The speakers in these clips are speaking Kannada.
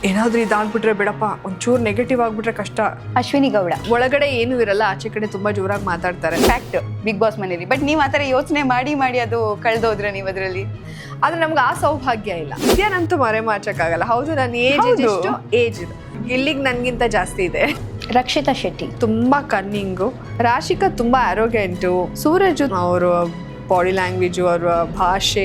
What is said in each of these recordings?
ಏನಾದ್ರೂ ಇದಾಗ್ಬಿಟ್ರೆ ಬೇಡಪ್ಪ, ಒಂಚೂರು ನೆಗೆಟಿವ್ ಆಗ್ಬಿಟ್ರೆ ಕಷ್ಟ. ಅಶ್ವಿನಿ ಗೌಡ ಒಳಗಡೆ ಏನು ಇರಲ್ಲ, ಆಚೆ ಕಡೆ ತುಂಬಾ ಜೋರಾಗಿ ಮಾತಾಡ್ತಾರೆ. ಫ್ಯಾಕ್ಟ್ ಬಿಗ್ ಬಾಸ್ ಮನೇಲಿ. ಬಟ್ ನೀವ್ ಆತರ ಯೋಚನೆ ಮಾಡಿ ಮಾಡಿ ಅದು ಕಳ್ದೋದ್ರೆ ನೀವ್ ಅದ್ರಲ್ಲಿ. ಆದ್ರೆ ನಮ್ಗೆ ಆ ಸೌಭಾಗ್ಯ ಇಲ್ಲ. ಇದೇನಂತೂ ಮರೆಮಾಚಕ್ಕಾಗಲ್ಲ. ಹೌದು, ನನ್ನ ಏಜ್ ಎಷ್ಟು ಏಜ್ ಇದು, ಇಲ್ಲಿಗೆ ನನ್ಗಿಂತ ಜಾಸ್ತಿ ಇದೆ. ರಕ್ಷಿತಾ ಶೆಟ್ಟಿ ತುಂಬಾ ಕನ್ನಿಂಗು. ರಾಶಿಕಾ ತುಂಬಾ ಆರೋಗ್ಯಂಟು. ಸೂರಜ್ ಅವರು ಬಾಡಿ ಲ್ಯಾಂಗ್ವೇಜು, ಅವರ ಭಾಷೆ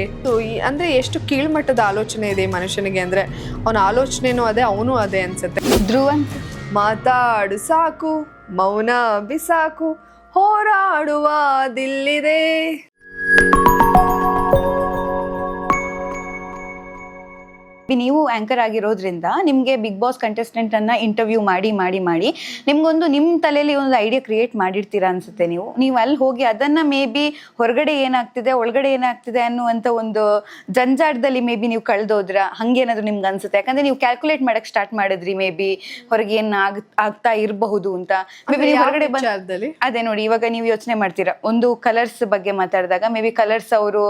ಅಂದ್ರೆ ಎಷ್ಟು ಕೀಳ್ಮಟ್ಟದ ಆಲೋಚನೆ ಇದೆ ಮನುಷ್ಯನಿಗೆ ಅಂದ್ರೆ ಅವನ ಆಲೋಚನೆನೂ ಅದೇ, ಅವನು ಅದೇ ಅನ್ಸುತ್ತೆ. ಧ್ರುವಂತ್ ಮಾತಾಡು ಸಾಕು, ಮೌನ ಬಿಸಾಕು, ಹೋರಾಡುವ ದಿಲ್ಲಿದೆ. ನೀವು ಆಂಕರ್ ಆಗಿರೋದ್ರಿಂದ ನಿಮ್ಗೆ ಬಿಗ್ ಬಾಸ್ ಕಂಟೆಸ್ಟೆಂಟ್ ಅನ್ನ ಇಂಟರ್ವ್ಯೂ ಮಾಡಿ ಮಾಡಿ ಮಾಡಿ ನಿಮ್ಗೊಂದು ನಿಮ್ಮ ತಲೆಯಲ್ಲಿ ಒಂದು ಐಡಿಯಾ ಕ್ರಿಯೇಟ್ ಮಾಡಿರ್ತೀರಾ ಅನ್ಸುತ್ತೆ. ನೀವು ಅಲ್ಲಿ ಹೋಗಿ ಅದನ್ನ ಮೇ ಬಿ ಹೊರಗಡೆ ಏನಾಗ್ತಿದೆ ಒಳಗಡೆ ಏನಾಗ್ತಿದೆ ಅನ್ನುವಂಥ ಒಂದು ಜಂಜಾಟದಲ್ಲಿ ಮೇ ಬಿ ನೀವು ಕಳೆದೋದ್ರ ಹಂಗೇನಾದ್ರು ನಿಮ್ಗೆ ಅನ್ಸುತ್ತೆ? ಯಾಕಂದ್ರೆ ನೀವು ಕ್ಯಾಲ್ಕುಲೇಟ್ ಮಾಡಕ್ ಸ್ಟಾರ್ಟ್ ಮಾಡಿದ್ರಿ ಮೇ ಬಿ ಹೊರಗೆ ಏನ್ ಆಗ್ತಾ ಇರಬಹುದು ಅಂತ. ಮೇ ಬಿ ಹೊರಗಡೆ ಅದೇ ನೋಡಿ, ಇವಾಗ ನೀವು ಯೋಚನೆ ಮಾಡ್ತೀರಾ, ಒಂದು ಕಲರ್ಸ್ ಬಗ್ಗೆ ಮಾತಾಡಿದಾಗ ಮೇ ಬಿ ಕಲರ್ಸ್ ಅವರು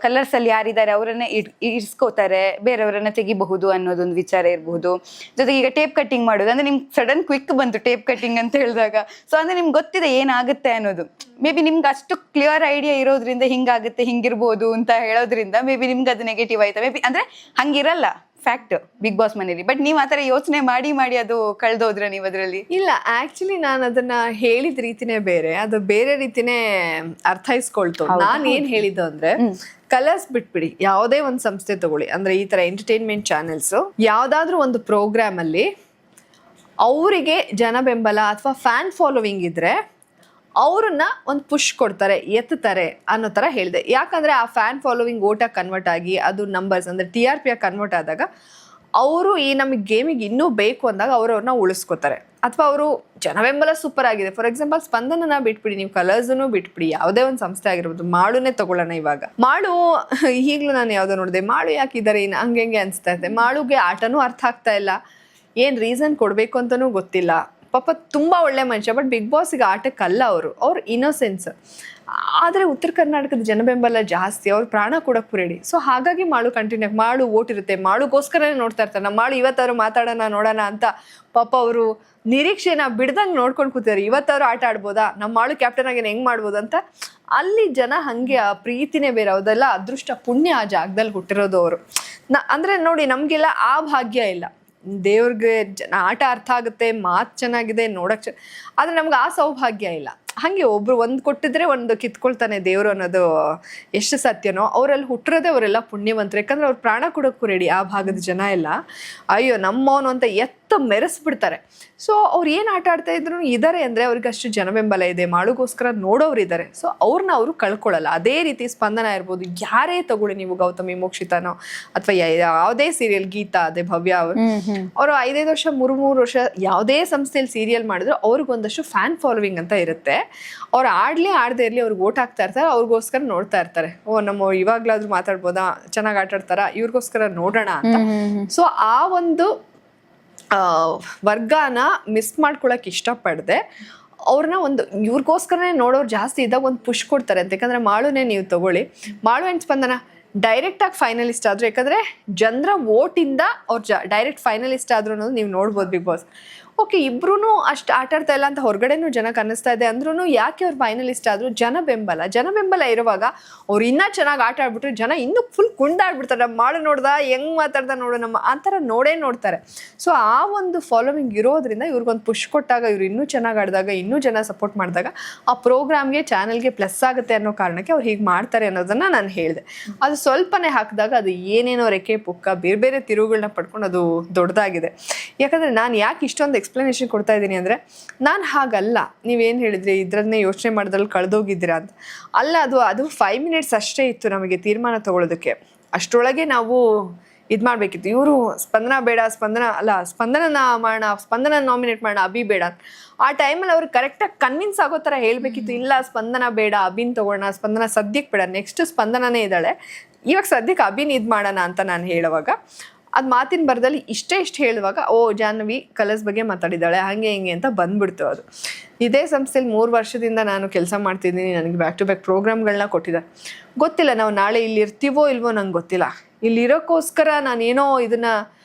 ಕಲರ್ಸ್ ಅಲ್ಲಿ ಯಾರಿದ್ದಾರೆ ಅವರನ್ನ ಇರಿಸ್ಕೋತಾರೆ, ಬೇರೆಯವರನ್ನ ತೆಗಿಬಹುದು ಅನ್ನೋದೊಂದು ವಿಚಾರ ಇರಬಹುದು. ಜೊತೆಗೆ ಈಗ ಟೇಪ್ ಕಟ್ಟಿಂಗ್ ಮಾಡೋದು ಅಂದ್ರೆ ನಿಮ್ಗೆ ಸಡನ್ ಕ್ವಿಕ್ ಬಂತು ಟೇಪ್ ಕಟ್ಟಿಂಗ್ ಅಂತ ಹೇಳಿದಾಗ, ಸೊ ಅಂದ್ರೆ ನಿಮ್ಗೆ ಗೊತ್ತಿದೆ ಏನಾಗುತ್ತೆ ಅನ್ನೋದು. ಮೇ ಬಿ ನಿಮ್ಗೆ ಅಷ್ಟು ಕ್ಲಿಯರ್ ಐಡಿಯಾ ಇರೋದ್ರಿಂದ ಹಿಂಗಾಗುತ್ತೆ ಹಿಂಗಿರ್ಬೋದು ಅಂತ ಹೇಳೋದ್ರಿಂದ ಮೇ ಬಿ ನಿಮ್ಗೆ ಅದು ನೆಗೆಟಿವ್ ಆಯ್ತಾ ಮೇ ಬಿ. ಅಂದ್ರೆ ಹಂಗಿರಲ್ಲ ಫ್ಯಾಕ್ಟ್ ಬಿಗ್ ಬಾಸ್ ಮನೇಲಿ. ಬಟ್ ನೀವ್ ಆತರ ಯೋಚನೆ ಮಾಡಿ ಮಾಡಿ ಅದು ಕಳ್ದೋದ್ರೆ ನೀವು ಅದ್ರಲ್ಲಿ? ಇಲ್ಲ, ಆಕ್ಚುಲಿ ನಾನು ಅದನ್ನ ಹೇಳಿದ ರೀತಿನೇ ಬೇರೆ, ಅದು ಬೇರೆ ರೀತಿನೇ ಅರ್ಥೈಸ್ಕೊಳ್ತು. ನಾನು ಏನ್ ಹೇಳಿದ್ದು ಅಂದ್ರೆ, ಕಲರ್ಸ್ ಬಿಟ್ಬಿಡಿ, ಯಾವುದೇ ಒಂದು ಸಂಸ್ಥೆ ತಗೊಳ್ಳಿ, ಅಂದ್ರೆ ಈ ತರ ಎಂಟರ್ಟೈನ್ಮೆಂಟ್ ಚಾನೆಲ್ಸ್ ಯಾವ್ದಾದ್ರು ಒಂದು ಪ್ರೋಗ್ರಾಮ್ ಅಲ್ಲಿ ಅವರಿಗೆ ಜನ ಬೆಂಬಲ ಅಥವಾ ಫ್ಯಾನ್ ಫಾಲೋವಿಂಗ್ ಇದ್ರೆ ಅವ್ರನ್ನ ಒಂದು ಪುಷ್ ಕೊಡ್ತಾರೆ, ಎತ್ತಾರೆ ಅನ್ನೋ ಥರ ಹೇಳಿದೆ. ಯಾಕಂದರೆ ಆ ಫ್ಯಾನ್ ಫಾಲೋವಿಂಗ್ ಓಟಾಗಿ ಕನ್ವರ್ಟ್ ಆಗಿ ಅದು ನಂಬರ್ಸ್ ಅಂದರೆ TRP ಆಗಿ ಕನ್ವರ್ಟ್ ಆದಾಗ ಅವರು ಈ ನಮಗೆ ಗೇಮಿಗೆ ಇನ್ನೂ ಬೇಕು ಅಂದಾಗ ಅವ್ರನ್ನ ಉಳಿಸ್ಕೋತಾರೆ. ಅಥವಾ ಅವರು ಜನ ಬೆಂಬಲ ಸೂಪರ್ ಆಗಿದೆ. ಫಾರ್ ಎಕ್ಸಾಂಪಲ್ ಸ್ಪಂದನನ ಬಿಟ್ಬಿಡಿ, ನೀವು ಕಲರ್ಸನ್ನು ಬಿಟ್ಬಿಡಿ, ಯಾವುದೇ ಒಂದು ಸಂಸ್ಥೆ ಆಗಿರ್ಬೋದು, ಮಾಳುನೇ ತಗೊಳ್ಳೋಣ. ಇವಾಗ ಮಾಳು ಈಗಲೂ ನಾನು ಯಾವುದೋ ನೋಡಿದೆ, ಮಾಳು ಯಾಕಿದ್ದಾರೆ ಇನ್ನು ಹಂಗೆ ಅನಿಸ್ತಾ ಇದೆ. ಮಾಳುಗೆ ಆಟನೂ ಅರ್ಥ ಆಗ್ತಾ ಇಲ್ಲ, ಏನು ರೀಸನ್ ಕೊಡಬೇಕು ಅಂತಲೂ ಗೊತ್ತಿಲ್ಲ. ಪಾಪ ತುಂಬ ಒಳ್ಳೆ ಮನುಷ್ಯ, ಬಟ್ ಬಿಗ್ ಬಾಸ್ಗೆ ಆಟಕ್ಕಲ್ಲ ಅವ್ರ ಇನ್ನೋಸೆನ್ಸ್. ಆದರೆ ಉತ್ತರ ಕರ್ನಾಟಕದ ಜನ ಬೆಂಬಲ ಜಾಸ್ತಿ, ಅವ್ರು ಪ್ರಾಣ ಕೊಡೋಕ್ಕೂ ರೆಡಿ. ಸೊ ಹಾಗಾಗಿ ಮಾಳು ಕಂಟಿನ್ಯೂ, ಮಾಳು ಓಟ್ ಇರುತ್ತೆ, ಮಾಳುಗೋಸ್ಕರನೇ ನೋಡ್ತಾ ಇರ್ತಾರೆ. ನಮ್ಮ ಮಾಳು ಇವತ್ತವ್ರು ಮಾತಾಡೋಣ ನೋಡೋಣ ಅಂತ ಪಾಪ ಅವರು ನಿರೀಕ್ಷೆನ ಬಿಡ್ದಂಗೆ ನೋಡ್ಕೊಂಡು ಕೂತಾರೆ. ಇವತ್ತವ್ರು ಆಟ ಆಡ್ಬೋದಾ, ನಮ್ಮ ಮಾಳು ಕ್ಯಾಪ್ಟನ್ ಆಗಿ ಹೆಂಗೆ ಮಾಡ್ಬೋದು ಅಂತ. ಅಲ್ಲಿ ಜನ ಹಾಗೆ ಆ ಪ್ರೀತಿನೇ ಬೇರೆ, ಅದೆಲ್ಲ ಅದೃಷ್ಟ ಪುಣ್ಯ ಆ ಜಾಗದಲ್ಲಿ ಹುಟ್ಟಿರೋದು ಅವರು. ಅಂದರೆ ನೋಡಿ, ನಮಗೆಲ್ಲ ಆ ಭಾಗ್ಯ ಇಲ್ಲ. ದೇವ್ರಿಗೆ ಆಟ ಅರ್ಥ ಆಗುತ್ತೆ, ಮಾತು ಚೆನ್ನಾಗಿದೆ, ನೋಡಕ್ಕೆ ಆದರೆ ನಮ್ಗೆ ಆ ಸೌಭಾಗ್ಯ ಇಲ್ಲ. ಹಾಗೆ ಒಬ್ರು ಒಂದು ಕೊಟ್ಟಿದ್ರೆ ಒಂದು ಕಿತ್ಕೊಳ್ತಾನೆ ದೇವರು ಅನ್ನೋದು ಎಷ್ಟು ಸತ್ಯನೋ, ಅವರಲ್ಲಿ ಹುಟ್ಟಿರೋದೇ ಅವರೆಲ್ಲ ಪುಣ್ಯವಂತರು. ಯಾಕಂದ್ರೆ ಅವ್ರು ಪ್ರಾಣ ಕೊಡೋಕ್ಕೂ ರೆಡಿ. ಆ ಭಾಗದ ಜನ ಎಲ್ಲ ಅಯ್ಯೋ ನಮ್ಮವನು ಅಂತ ಮೆರೆಸ್ಬಿಡ್ತಾರೆ. ಸೊ ಅವ್ರು ಏನು ಆಟ ಆಡ್ತಾ ಇದ್ರು ಇದ್ದಾರೆ ಅಂದರೆ ಅವ್ರಿಗೆ ಅಷ್ಟು ಜನ ಬೆಂಬಲ ಇದೆ, ಮಾಳುಗೋಸ್ಕರ ನೋಡೋರು ಇದ್ದಾರೆ. ಸೊ ಅವ್ರನ್ನ ಅವರು ಕಳ್ಕೊಳ್ಳಲ್ಲ. ಅದೇ ರೀತಿ ಸ್ಪಂದನ ಇರ್ಬೋದು, ಯಾರೇ ತಗೊಳ್ಳಿ ನೀವು, ಗೌತಮಿ, ಮೋಕ್ಷಿತಾನೋ ಅಥವಾ ಯಾವುದೇ ಸೀರಿಯಲ್, ಗೀತಾ, ಅದೇ ಭವ್ಯ ಅವರು 5-5 ವರ್ಷ 3 ವರ್ಷ ಯಾವುದೇ ಸಂಸ್ಥೆಯಲ್ಲಿ ಸೀರಿಯಲ್ ಮಾಡಿದ್ರು ಅವ್ರಿಗೊಂದಷ್ಟು ಫ್ಯಾನ್ ಫಾಲೋವಿಂಗ್ ಅಂತ ಇರುತ್ತೆ. ಅವ್ರು ಆಡದೇ ಇರಲಿ, ಅವ್ರಿಗೆ ಓಟ್ ಹಾಕ್ತಾ ಇರ್ತಾರೆ, ಅವ್ರಿಗೋಸ್ಕರ ನೋಡ್ತಾ ಇರ್ತಾರೆ. ನಮ್ಮ ಇವಾಗ್ಲಾದ್ರೂ ಮಾತಾಡ್ಬೋದಾ, ಚೆನ್ನಾಗಿ ಆಟ ಆಡ್ತಾರ, ಇವ್ರಿಗೋಸ್ಕರ ನೋಡೋಣ ಅಂತ. ಸೊ ಆ ಒಂದು ವರ್ಗನ ಮಿಸ್ ಮಾಡ್ಕೊಳಕ್ಕೆ ಇಷ್ಟಪಡದೆ ಅವ್ರನ್ನ ಒಂದು ಇವ್ರಿಗೋಸ್ಕರನೇ ನೋಡೋರು ಜಾಸ್ತಿ ಇದ್ದಾಗ ಒಂದು ಪುಷ್ ಕೊಡ್ತಾರೆ ಅಂತ. ಯಾಕಂದರೆ ಮಾಳುನೇ ನೀವು ತಗೊಳ್ಳಿ, ಮಾಳು ಆ್ಯಂಡ್ ಸ್ಪಂದನ ಡೈರೆಕ್ಟಾಗಿ ಫೈನಲಿಸ್ಟ್ ಆದರು. ಯಾಕಂದರೆ ಜನರ ವೋಟಿಂದ ಅವ್ರು ಡೈರೆಕ್ಟ್ ಫೈನಲಿಸ್ಟ್ ಆದ್ರು ಅನ್ನೋದು ನೀವು ನೋಡ್ಬೋದು ಬಿಗ್ ಬಾಸ್. ಓಕೆ, ಇಬ್ರು ಅಷ್ಟು ಆಟ ಆಡ್ತಾ ಇಲ್ಲ ಅಂತ ಹೊರಗಡೆನೂ ಜನಕ್ಕೆ ಅನ್ನಿಸ್ತಾ ಇದೆ ಅಂದ್ರೂ ಯಾಕೆ ಅವ್ರು ಫೈನಲಿಸ್ಟ್ ಆದರು? ಜನ ಬೆಂಬಲ ಇರುವಾಗ ಅವ್ರು ಇನ್ನೂ ಚೆನ್ನಾಗಿ ಆಟ ಆಡ್ಬಿಟ್ರೆ ಜನ ಇನ್ನೂ ಫುಲ್ ಕುಣ್ದಾಡ್ಬಿಡ್ತಾರೆ. ನಮ್ಮ ಮಾಡು ನೋಡ್ದ ಹೆಂಗೆ ಮಾತಾಡ್ದ ನೋಡು, ನಮ್ಮ ಆ ಥರ ನೋಡ್ತಾರೆ. ಸೊ ಆ ಒಂದು ಫಾಲೋವಿಂಗ್ ಇರೋದ್ರಿಂದ ಇವ್ರಿಗೊಂದು ಪುಷ್ ಕೊಟ್ಟಾಗ, ಇವ್ರು ಇನ್ನೂ ಚೆನ್ನಾಗಿ ಆಡಿದಾಗ, ಇನ್ನೂ ಜನ ಸಪೋರ್ಟ್ ಮಾಡಿದಾಗ ಆ ಪ್ರೋಗ್ರಾಮ್ಗೆ, ಚಾನಲ್ಗೆ ಪ್ಲಸ್ ಆಗುತ್ತೆ ಅನ್ನೋ ಕಾರಣಕ್ಕೆ ಅವ್ರು ಹೀಗೆ ಮಾಡ್ತಾರೆ ಅನ್ನೋದನ್ನು ನಾನು ಹೇಳಿದೆ. ಅದು ಸ್ವಲ್ಪನೇ ಹಾಕಿದಾಗ ಅದು ಏನೇನೋ ರೆಕ್ಕೆ ಪುಕ್ಕ ಬೇರೆ ಬೇರೆ ತಿರುವುಗಳನ್ನ ಪಡ್ಕೊಂಡು ಅದು ದೊಡ್ಡದಾಗಿದೆ. ಯಾಕಂದರೆ ನಾನು ಯಾಕೆ ಇಷ್ಟೊಂದು ಎಕ್ಸ್ಪ್ಲನೇಷನ್ ಕೊಡ್ತಾ ಇದ್ದೀನಿ ಅಂದರೆ, ನಾನು ಹಾಗಲ್ಲ. ನೀವೇನು ಹೇಳಿದ್ರಿ, ಇದರನ್ನೇ ಯೋಚನೆ ಮಾಡಿದ್ರಲ್ಲಿ ಕಳೆದೋಗಿದ್ದೀರಾ ಅಂತ. ಅಲ್ಲ, ಅದು 5 ಮಿನಿಟ್ಸ್ ಅಷ್ಟೇ ಇತ್ತು ನಮಗೆ ತೀರ್ಮಾನ ತಗೊಳ್ಳೋದಕ್ಕೆ. ಅಷ್ಟರೊಳಗೆ ನಾವು ಇದು ಮಾಡಬೇಕಿತ್ತು. ಇವರು ಸ್ಪಂದನನ ಮಾಡೋಣ, ಸ್ಪಂದನ ನಾಮಿನೇಟ್ ಮಾಡೋಣ, ಅಭಿ ಬೇಡ. ಆ ಟೈಮಲ್ಲಿ ಅವ್ರು ಕರೆಕ್ಟಾಗಿ ಕನ್ವಿನ್ಸ್ ಆಗೋ ಥರ ಹೇಳಬೇಕಿತ್ತು. ಇಲ್ಲ, ಸ್ಪಂದನ ಬೇಡ, ಅಭಿನ್ ತೊಗೊಳ್ಳೋಣ, ಸ್ಪಂದನ ಸದ್ಯಕ್ಕೆ ಬೇಡ, ನೆಕ್ಸ್ಟ್ ಸ್ಪಂದನನೇ ಇದ್ದಾಳೆ, ಇವಾಗ ಸದ್ಯಕ್ಕೆ ಅಭಿನ್ ಇದು ಮಾಡೋಣ ಅಂತ ನಾನು ಹೇಳುವಾಗ, ಅದು ಮಾತಿನ ಬರದಲ್ಲಿ ಇಷ್ಟು ಹೇಳುವಾಗ ಜಾಹ್ನವಿ ಕಲರ್ಸ್ ಬಗ್ಗೆ ಮಾತಾಡಿದ್ದಾಳೆ ಹಾಗೆ ಹಿಂಗೆ ಅಂತ ಬಂದ್ಬಿಡ್ತು. ಅದು ಇದೇ ಸಂಸ್ಥೆಯಲ್ಲಿ 3 ವರ್ಷದಿಂದ ನಾನು ಕೆಲಸ ಮಾಡ್ತಿದ್ದೀನಿ. ನನಗೆ ಬ್ಯಾಕ್ ಟು ಬ್ಯಾಕ್ ಪ್ರೋಗ್ರಾಮ್ಗಳನ್ನ ಕೊಟ್ಟಿದ್ದಾರೆ. ಗೊತ್ತಿಲ್ಲ ನಾವು ನಾಳೆ ಇಲ್ಲಿ ಇರ್ತೀವೋ ಇಲ್ವೋ ನಂಗೆ ಗೊತ್ತಿಲ್ಲ. ಇಲ್ಲಿರೋಕ್ಕೋಸ್ಕರ ನಾನೇನೋ ಇದನ್ನು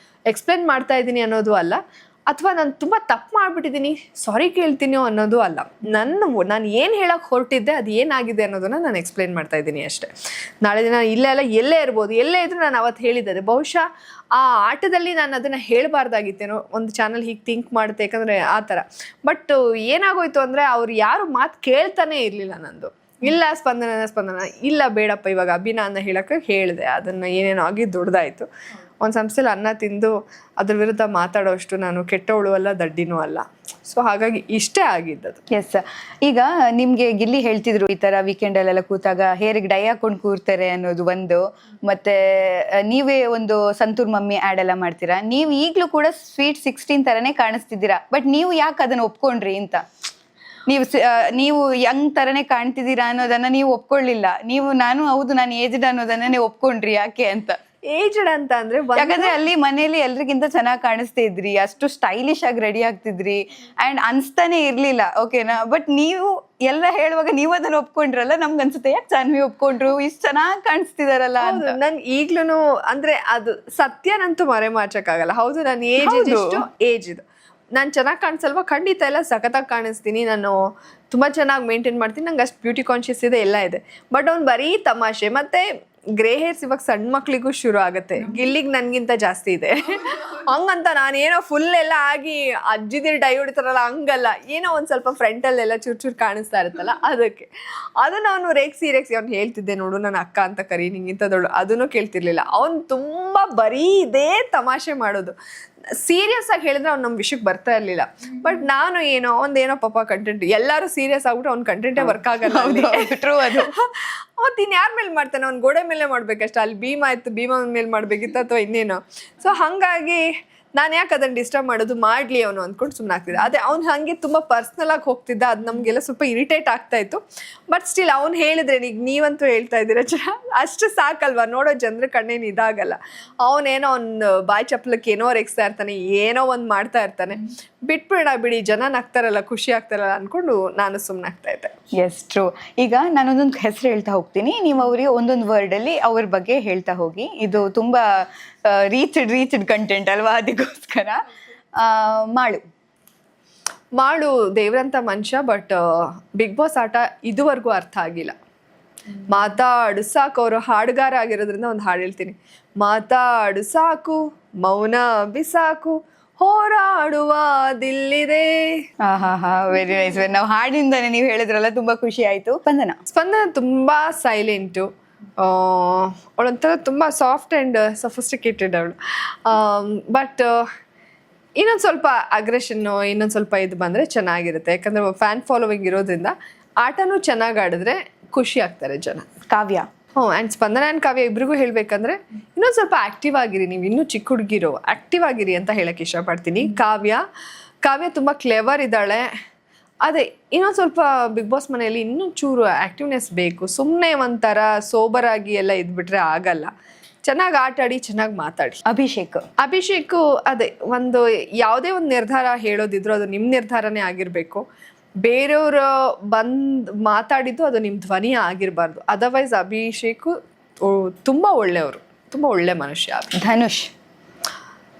ಎಕ್ಸ್ಪ್ಲೇನ್ ಮಾಡ್ತಾ ಇದ್ದೀನಿ ಅನ್ನೋದು ಅಲ್ಲ, ಅಥವಾ ನಾನು ತುಂಬ ತಪ್ಪು ಮಾಡಿಬಿಟ್ಟಿದ್ದೀನಿ ಸಾರಿ ಕೇಳ್ತೀನೋ ಅನ್ನೋದು ಅಲ್ಲ. ನಾನು ಏನು ಹೇಳೋಕ್ಕೆ ಹೊರಟಿದ್ದೆ ಅದು ಏನಾಗಿದೆ ಅನ್ನೋದನ್ನು ನಾನು ಎಕ್ಸ್ಪ್ಲೇನ್ ಮಾಡ್ತಾ ಇದ್ದೀನಿ ಅಷ್ಟೇ. ನಾಳೆ ದಿನ ಎಲ್ಲೇ ಇರ್ಬೋದು, ಎಲ್ಲೇ ಇದ್ರೂ ನಾನು ಅವತ್ತು ಹೇಳಿದ್ದೆ. ಬಹುಶಃ ಆ ಆಟದಲ್ಲಿ ನಾನು ಅದನ್ನು ಹೇಳಬಾರ್ದಾಗಿತ್ತೇನೋ, ಒಂದು ಚಾನಲ್ ಹೀಗೆ ಥಿಂಕ್ ಮಾಡುತ್ತೆ, ಯಾಕಂದರೆ ಆ ಥರ. ಬಟ್ ಏನಾಗೋಯ್ತು ಅಂದರೆ ಅವ್ರು ಯಾರು ಮಾತು ಕೇಳ್ತಾನೆ ಇರಲಿಲ್ಲ ನಂದು. ಇಲ್ಲ ಸ್ಪಂದನ ಇಲ್ಲ ಬೇಡಪ್ಪ ಇವಾಗ ಅಭಿನಯನ ಹೇಳೋಕ್ಕೆ ಹೇಳಿದೆ. ಅದನ್ನು ಏನೇನೋ ಆಗಿ ದೊಡ್ಡದಾಯಿತು. ಒಂದು ಸಂಸ್ಥೆಲಿ ಅನ್ನ ತಿಂದು ಅದ್ರ ವಿರುದ್ಧ ಮಾತಾಡೋಷ್ಟು ನಾನು ಕೆಟ್ಟವಳು ಅಲ್ಲ, ದಡ್ಡಿನೂ ಅಲ್ಲ. ಸೊ ಹಾಗಾಗಿ ಇಷ್ಟೇ ಆಗಿದ್ದದು. ಎಸ್. ಈಗ ನಿಮಗೆ ಗಿಲ್ಲಿ ಹೇಳ್ತಿದ್ರು ಈ ಥರ ವೀಕೆಂಡಲ್ಲೆಲ್ಲ ಕೂತಾಗ ಹೇರಿಗೆ ಡೈ ಹಾಕೊಂಡು ಕೂರ್ತಾರೆ ಅನ್ನೋದು ಒಂದು, ಮತ್ತು ನೀವೇ ಒಂದು ಸಂತೂರ್ ಮಮ್ಮಿ ಆ್ಯಡ್ ಎಲ್ಲ ಮಾಡ್ತೀರಾ. ನೀವು ಈಗಲೂ ಕೂಡ ಸ್ವೀಟ್ 16 ಥರನೇ ಕಾಣಿಸ್ತಿದ್ದೀರಾ. ಬಟ್ ನೀವು ಯಾಕೆ ಅದನ್ನು ಒಪ್ಕೊಂಡ್ರಿ ಅಂತ? ನೀವು ಯಂಗ್ ಥರನೇ ಕಾಣ್ತಿದ್ದೀರಾ ಅನ್ನೋದನ್ನು ನೀವು ಒಪ್ಕೊಳ್ಳಿಲ್ಲ. ನಾನು ಏಜ್ಡ್ ಅನ್ನೋದನ್ನೇ ಒಪ್ಕೊಂಡ್ರಿ ಯಾಕೆ ಅಂತ? ಏಜ್ಡ್ ಅಂತ ಅಂದ್ರೆ ಯಾಕಂದ್ರೆ ಅಲ್ಲಿ ಮನೇಲಿ ಎಲ್ರಿಗಿಂತ ಚೆನ್ನಾಗಿ ಕಾಣಿಸ್ತಾ ಇದ್ರಿ, ಅಷ್ಟು ಸ್ಟೈಲಿಶ್ ಆಗಿ ರೆಡಿ ಆಗ್ತಿದ್ರಿ, ಅಂಡ್ ಅನ್ಸ್ತಾನೆ ಇರ್ಲಿಲ್ಲ. ಓಕೆನಾ? ಬಟ್ ನೀವು ಎಲ್ಲ ಹೇಳುವಾಗ ನೀವು ಅದನ್ನ ಒಪ್ಕೊಂಡ್ರಲ್ಲ, ನಮ್ಗೆ ಅನ್ಸುತ್ತೆ ಯಾಕೆ ಜಾನ್ವಿ ಒಪ್ಕೊಂಡ್ರು, ಇಷ್ಟು ಚೆನ್ನಾಗಿ ಕಾಣಿಸ್ತಿದಾರಲ್ಲ ಅಂತ. ನನ್ ಈಗ್ಲೂ ಅಂದ್ರೆ ಅದು ಸತ್ಯನಂತೂ ಮರೆ ಮಾಚಕ್ಕಾಗಲ್ಲ. ಹೌದು, ನನ್ನ ಏಜ್ ಇದು. ನಾನು ಚೆನ್ನಾಗಿ ಕಾಣಿಸಲ್ವಾ? ಖಂಡಿತ ಎಲ್ಲ ಸಖತ್ತಾಗಿ ಕಾಣಿಸ್ತೀನಿ. ನಾನು ತುಂಬ ಚೆನ್ನಾಗಿ ಮೇಂಟೈನ್ ಮಾಡ್ತೀನಿ. ನಂಗೆ ಅಷ್ಟು ಬ್ಯೂಟಿ ಕಾನ್ಷಿಯಸ್ ಇದೆ, ಎಲ್ಲ ಇದೆ. ಬಟ್ ಅವ್ನು ಬರೀ ತಮಾಷೆ. ಮತ್ತು ಗ್ರೇ ಹೇರ್ಸ್ ಇವಾಗ ಸಣ್ಣ ಮಕ್ಳಿಗೂ ಶುರು ಆಗುತ್ತೆ. ಗಿಲ್ಲಿಗೆ ನನಗಿಂತ ಜಾಸ್ತಿ ಇದೆ. ಹಂಗಂತ ನಾನೇನೋ ಫುಲ್ ಎಲ್ಲ ಆಗಿ ಅಜ್ಜಿದಿರು ಡೈ ಹೊಡಿತಾರಲ್ಲ ಹಂಗಲ್ಲ. ಏನೋ ಒಂದು ಸ್ವಲ್ಪ ಫ್ರಂಟಲ್ಲೆಲ್ಲ ಚೂರು ಕಾಣಿಸ್ತಾ ಇರುತ್ತಲ್ಲ, ಅದನ್ನು ಅವನು ರೇಗ್ಸಿ ಅವ್ನು ಹೇಳ್ತಿದ್ದೆ, ನೋಡು ನನ್ನ ಅಕ್ಕ ಅಂತ ಕರಿ, ನಿಂಗಿಂತ ದೊಡ್ಡ, ಅದನ್ನು ಕೇಳ್ತಿರ್ಲಿಲ್ಲ. ಅವ್ನು ತುಂಬ ಬರೀ ಇದೇ ತಮಾಷೆ ಮಾಡೋದು. ಸೀರಿಯಸ್ ಆಗಿ ಹೇಳಿದ್ರೆ ಅವ್ನು ನಮ್ಮ ವಿಷಯಕ್ಕೆ ಬರ್ತಾ ಇರಲಿಲ್ಲ. ಬಟ್ ನಾನು ಒಂದೇನೋ ಪಾಪ ಕಂಟೆಂಟ್, ಎಲ್ಲರೂ ಸೀರಿಯಸ್ ಆಗ್ಬಿಟ್ಟು ಅವ್ನ ಕಂಟೆಂಟೇ ವರ್ಕ್ ಆಗಲ್ಲ. ಟ್ರೂ ಅದು. ಅವತ್ತು ಇನ್ನು ಯಾರ ಮೇಲೆ ಮಾಡ್ತಾನೆ? ಅವ್ನು ಗೋಡೆ ಮೇಲೆ ಮಾಡ್ಬೇಕಷ್ಟೆ. ಅಲ್ಲಿ ಭೀಮಾ ಮೇಲೆ ಮಾಡ್ಬೇಕಿತ್ತು ಅಥವಾ ಇನ್ನೇನೋ. ಸೊ ಹಾಗಾಗಿ ನಾನು ಯಾಕೆ ಅದನ್ನು ಡಿಸ್ಟರ್ಬ್ ಮಾಡೋದು, ಮಾಡಲಿ ಅವನು ಅಂದ್ಕೊಂಡು ಸುಮ್ಮನೆ ಆಗ್ತಿದ್ದೆ. ಅದೇ ಅವ್ನು ಹಾಗೆ ತುಂಬ ಪರ್ಸ್ನಲ್ ಆಗಿ ಹೋಗ್ತಿದ್ದ. ಅದು ನಮಗೆಲ್ಲ ಸ್ವಲ್ಪ ಇರಿಟೇಟ್ ಆಗ್ತಾ ಇತ್ತು. ಬಟ್ ಸ್ಟಿಲ್ ಅವ್ನು ಹೇಳಿದ್ರೆ, ಈಗ ನೀವಂತೂ ಹೇಳ್ತಾ ಇದ್ದೀರ, ಅಷ್ಟು ಸಾಕಲ್ವಾ, ನೋಡೋ ಜನರ ಕಣ್ಣೇನು ಇದಾಗಲ್ಲ. ಅವನೇನೋ ಒಂದು ಬಾಯಿ ಚಪ್ಪಲಕ್ಕೆ ಏನೋ ರೆಕ್ಸ್ತಾ ಇರ್ತಾನೆ, ಏನೋ ಒಂದು ಮಾಡ್ತಾ ಇರ್ತಾನೆ. ಬಿಡಿ, ಜನ ನಗ್ತಾರಲ್ಲ, ಖುಷಿ ಆಗ್ತಾರಲ್ಲ ಅಂದ್ಕೊಂಡು ನಾನು ಸುಮ್ಮನೆ ಆಗ್ತಾ ಇದ್ದೆ. Yes, true. ಈಗ ನಾನೊಂದೊಂದು ಹೆಸರು ಹೇಳ್ತಾ ಹೋಗ್ತೀನಿ, ನೀವು ಅವರಿಗೆ ಒಂದೊಂದು ವರ್ಡಲ್ಲಿ ಅವ್ರ ಬಗ್ಗೆ ಹೇಳ್ತಾ ಹೋಗಿ. ಇದು ತುಂಬ ರೀಚ್ಡ್ ಕಂಟೆಂಟ್ ಅಲ್ವಾ, ಅದಕ್ಕೋಸ್ಕರ. ಮಾಡು ದೇವ್ರಂತ ಮನುಷ್ಯ. ಬಟ್ ಬಿಗ್ ಬಾಸ್ ಆಟ ಇದುವರೆಗೂ ಅರ್ಥ ಆಗಿಲ್ಲ. ಮಾತಾಡು ಸಾಕು. ಅವರು ಹಾಡುಗಾರ ಆಗಿರೋದ್ರಿಂದ ಒಂದು ಹಾಡು ಹೇಳ್ತೀನಿ. ಮಾತಾಡು ಸಾಕು, ಮೌನ ಬಿಸಾಕು, ಹೋರಾಡುವ ದಿಲ್ಲಿದೆ. Very nice. ನಾವು ಹಾಡಿಂದಾನೆ ನೀವು ಹೇಳಿದ್ರಲ್ಲ, ತುಂಬಾ ಖುಷಿ ಆಯ್ತು. ಸ್ಪಂದನ ತುಂಬಾ ಸೈಲೆಂಟು. ಅವಳೊಂಥರ ತುಂಬ ಸಾಫ್ಟ್ ಆ್ಯಂಡ್ ಸಫಿಸ್ಟಿಕೇಟೆಡ್ ಅವಳು. ಬಟ್ ಇನ್ನೊಂದು ಸ್ವಲ್ಪ ಅಗ್ರೆಷನ್ನು, ಇನ್ನೊಂದು ಸ್ವಲ್ಪ ಇದು ಬಂದರೆ ಚೆನ್ನಾಗಿರುತ್ತೆ. ಯಾಕಂದರೆ ಫ್ಯಾನ್ ಫಾಲೋವಿಂಗ್ ಇರೋದ್ರಿಂದ ಆಟನೂ ಚೆನ್ನಾಗಿ ಆಡಿದ್ರೆ ಖುಷಿ ಆಗ್ತಾರೆ ಜನ. ಕಾವ್ಯ. ಆ್ಯಂಡ್ ಸ್ಪಂದನ ಆ್ಯಂಡ್ ಕಾವ್ಯ ಇಬ್ರಿಗೂ ಹೇಳಬೇಕಂದ್ರೆ ಇನ್ನೊಂದು ಸ್ವಲ್ಪ ಆ್ಯಕ್ಟಿವ್ ಆಗಿರಿ. ನೀವು ಇನ್ನೂ ಚಿಕ್ಕ ಹುಡುಗಿರೋ ಆ್ಯಕ್ಟಿವ್ ಆಗಿರಿ ಅಂತ ಹೇಳಕ್ಕೆ ಇಷ್ಟಪಡ್ತೀನಿ. ಕಾವ್ಯ ತುಂಬ ಕ್ಲೆವರ್ ಇದ್ದಾಳೆ. ಅದೇ ಇನ್ನೊಂದು ಸ್ವಲ್ಪ ಬಿಗ್ ಬಾಸ್ ಮನೆಯಲ್ಲಿ ಇನ್ನೊಂದು ಚೂರು ಆ್ಯಕ್ಟಿವ್ನೆಸ್ ಬೇಕು. ಸುಮ್ಮನೆ ಒಂಥರ ಸೋಬರಾಗಿ ಎಲ್ಲ ಇದ್ಬಿಟ್ರೆ ಆಗಲ್ಲ. ಚೆನ್ನಾಗಿ ಆಟಾಡಿ, ಚೆನ್ನಾಗಿ ಮಾತಾಡಿ. ಅಭಿಷೇಕ್ ಅದೇ ಒಂದು ಯಾವುದೇ ಒಂದು ನಿರ್ಧಾರ ಹೇಳೋದಿದ್ರು ಅದು ನಿಮ್ಮ ನಿರ್ಧಾರನೇ ಆಗಿರಬೇಕು. ಬೇರೆಯವರು ಮಾತಾಡಿದ್ದು ಅದು ನಿಮ್ಮ ಧ್ವನಿ ಆಗಿರಬಾರ್ದು. ಅದರ್ವೈಸ್ ಅಭಿಷೇಕ್ ತುಂಬ ಒಳ್ಳೆಯವರು, ತುಂಬ ಒಳ್ಳೆ ಮನುಷ್ಯ.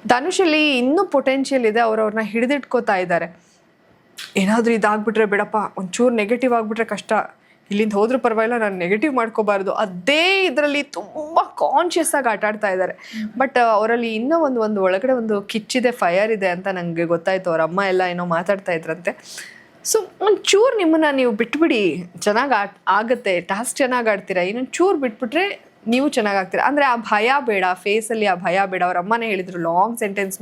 ಧನುಷಲ್ಲಿ ಇನ್ನೂ ಪೊಟೆನ್ಷಿಯಲ್ ಇದೆ. ಅವ್ರನ್ನ ಹಿಡಿದಿಟ್ಕೋತಾ ಇದ್ದಾರೆ. ಏನಾದರೂ ಇದಾಗ್ಬಿಟ್ರೆ ಬೇಡಪ್ಪ, ಒಂಚೂರು ನೆಗೆಟಿವ್ ಆಗಿಬಿಟ್ರೆ ಕಷ್ಟ, ಇಲ್ಲಿಂದ ಹೋದ್ರೂ ಪರವಾಗಿಲ್ಲ, ನಾನು ನೆಗೆಟಿವ್ ಮಾಡ್ಕೋಬಾರ್ದು, ಅದೇ ಇದರಲ್ಲಿ ತುಂಬ ಕಾನ್ಷಿಯಸ್ ಆಗಿ ಆಟಾಡ್ತಾ ಇದ್ದಾರೆ. ಬಟ್ ಅವರಲ್ಲಿ ಇನ್ನೂ ಒಂದು ಒಳಗಡೆ ಒಂದು ಕಿಚ್ಚಿದೆ, ಫೈರ್ ಇದೆ ಅಂತ ನನಗೆ ಗೊತ್ತಾಯಿತು. ಅವ್ರ ಅಮ್ಮ ಎಲ್ಲ ಏನೋ ಮಾತಾಡ್ತಾ ಇದ್ರಂತೆ. ಸೊ ಒಂಚೂರು ನಿಮ್ಮನ್ನು ನೀವು ಬಿಟ್ಬಿಡಿ, ಚೆನ್ನಾಗಿ ಆಗುತ್ತೆ. ಟಾಸ್ಕ್ ಚೆನ್ನಾಗಿ ಆಡ್ತೀರಾ, ಇನ್ನೊಂದು ಚೂರು ಬಿಟ್ಬಿಟ್ರೆ ನೀವು ಚೆನ್ನಾಗಿ ಆಗ್ತೀರಾ. ಅಂದರೆ ಆ ಭಯ ಬೇಡ, ಫೇಸಲ್ಲಿ ಆ ಭಯ ಬೇಡ. ಅವ್ರ ಅಮ್ಮನೇ ಹೇಳಿದರು, ಲಾಂಗ್ ಸೆಂಟೆನ್ಸ್